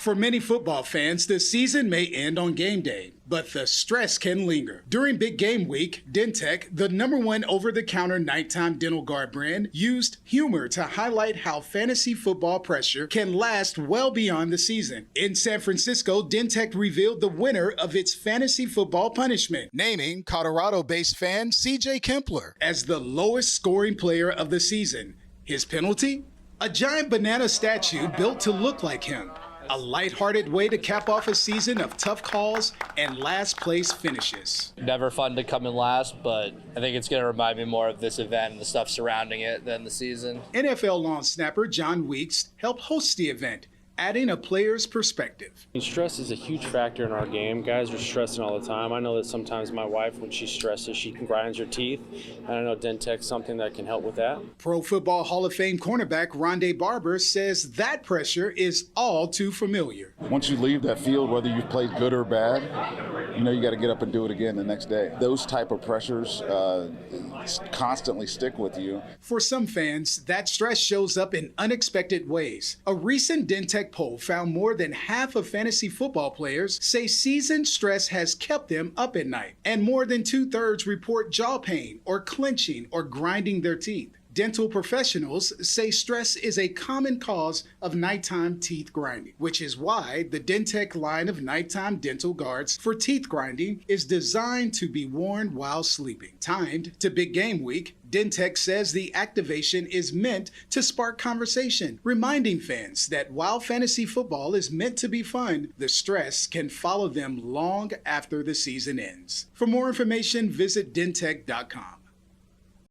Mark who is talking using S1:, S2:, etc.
S1: For many football fans, the season may end on game day, but the stress can linger. During big game week, DenTek, the #1 over-the-counter nighttime dental guard brand, used humor to highlight how fantasy football pressure can last well beyond the season. In San Francisco, DenTek revealed the winner of its fantasy football punishment, naming Colorado-based fan C.J. Kempler as the lowest scoring player of the season. His penalty? A giant banana statue built to look like him. A lighthearted way to cap off a season of tough calls and last place finishes.
S2: Never fun to come in last, but I think it's going to remind me more of this event and the stuff surrounding it than the season.
S1: NFL long snapper John Weeks helped host the event, adding a player's perspective.
S3: Stress is a huge factor in our game. Guys are stressing all the time. I know that sometimes my wife, when she stresses, she can grind her teeth. And I know DenTek's something that can help with that.
S1: Pro Football Hall of Fame cornerback Rondé Barber says that pressure is all too familiar.
S4: Once you leave that field, whether you've played good or bad, you know you got to get up and do it again the next day. Those type of pressures constantly stick with you.
S1: For some fans, that stress shows up in unexpected ways. A recent DenTek poll found more than half of fantasy football players say season stress has kept them up at night, and more than 2/3 report jaw pain or clenching or grinding their teeth. Dental professionals say stress is a common cause of nighttime teeth grinding, which is why the DenTek line of nighttime dental guards for teeth grinding is designed to be worn while sleeping. Timed to big game week, DenTek says the activation is meant to spark conversation, reminding fans that while fantasy football is meant to be fun, the stress can follow them long after the season ends. For more information, visit dentek.com.